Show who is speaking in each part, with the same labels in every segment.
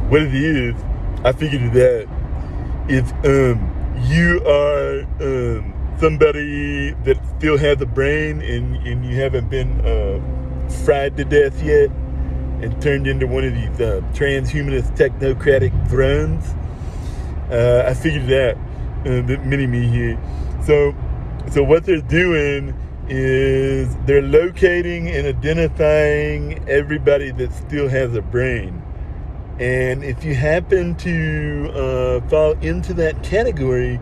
Speaker 1: what it is, I figured it out. If you are somebody that still has a brain and you haven't been fried to death yet and turned into one of these transhumanist technocratic drones, I figured it out. The mini-me here. So what they're doing is they're locating and identifying everybody that still has a brain. And if you happen to fall into that category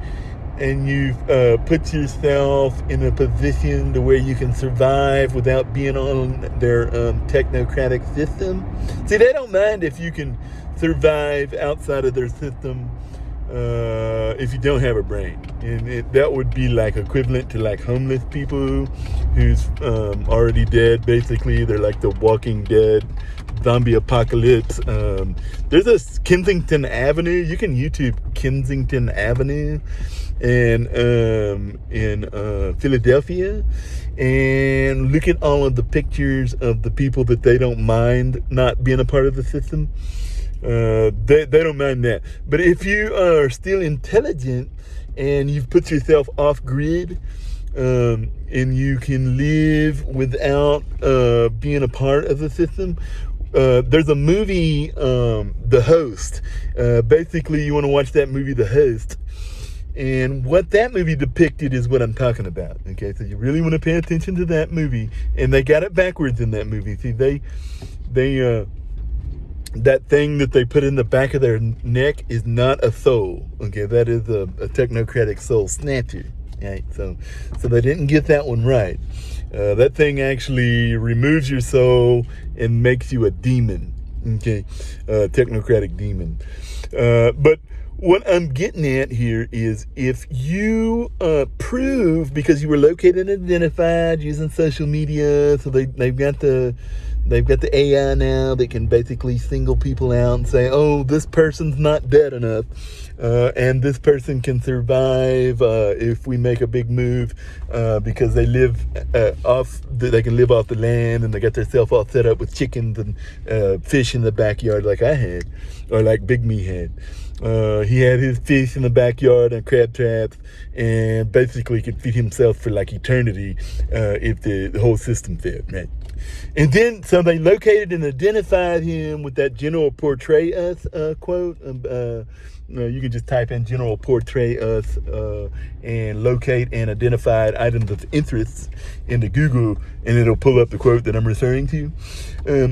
Speaker 1: and you've put yourself in a position to where you can survive without being on their technocratic system, see, they don't mind if you can survive outside of their system if you don't have a brain. And that would be like equivalent to like homeless people who's already dead, basically. They're like the Walking Dead zombie apocalypse. There's a Kensington Avenue. You can YouTube Kensington Avenue in Philadelphia and look at all of the pictures of the people that they don't mind not being a part of the system. They don't mind that. But if you are still intelligent and you've put yourself off grid, and you can live without being a part of the system, there's a movie, The Host. Basically, you want to watch that movie, The Host. And what that movie depicted is what I'm talking about. Okay, so you really want to pay attention to that movie. And they got it backwards in that movie. See, they that thing that they put in the back of their neck is not a soul. Okay, that is a technocratic soul snatcher. Right? So they didn't get that one right. That thing actually removes your soul and makes you a demon. Okay, technocratic demon. But what I'm getting at here is if you prove, because you were located and identified using social media, so they've got the AI now that can basically single people out and say, oh, this person's not dead enough, and this person can survive if we make a big move because they live they can live off the land and they got themselves all set up with chickens and fish in the backyard like I had, or like Big Me had. He had his fish in the backyard and crab traps, and basically could feed himself for like eternity if the whole system failed, right? And then, so they located and identified him with that general portray us quote. You can just type in general portray us and locate and identified items of interest into Google, and it'll pull up the quote that I'm referring to.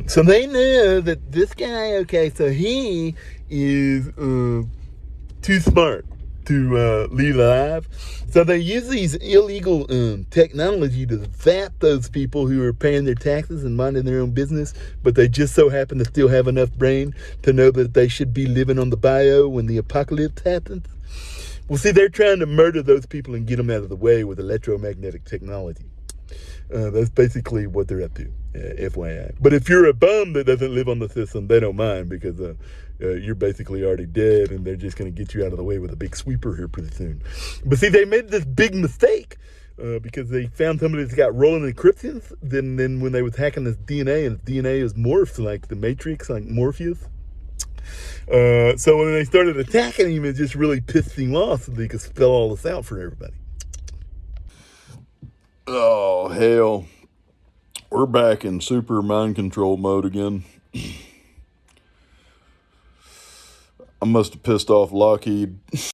Speaker 1: So they know that this guy, okay, so he is too smart to leave alive. So they use these illegal technology to zap those people who are paying their taxes and minding their own business, but they just so happen to still have enough brain to know that they should be living on the bio when the apocalypse happens. Well, see, they're trying to murder those people and get them out of the way with electromagnetic technology. That's basically what they're up to, FYI. But if you're a bum that doesn't live on the system, they don't mind, because you're basically already dead, and they're just going to get you out of the way with a big sweeper here pretty soon. But see, they made this big mistake because they found somebody that's got rolling encryptions. Then when they was hacking his DNA, and his DNA is morphed like the Matrix, like Morpheus. So when they started attacking him, it just really pissed him off, so they could spell all this out for everybody. Oh, hell. We're back in super mind control mode again. I must have pissed off Lockheed.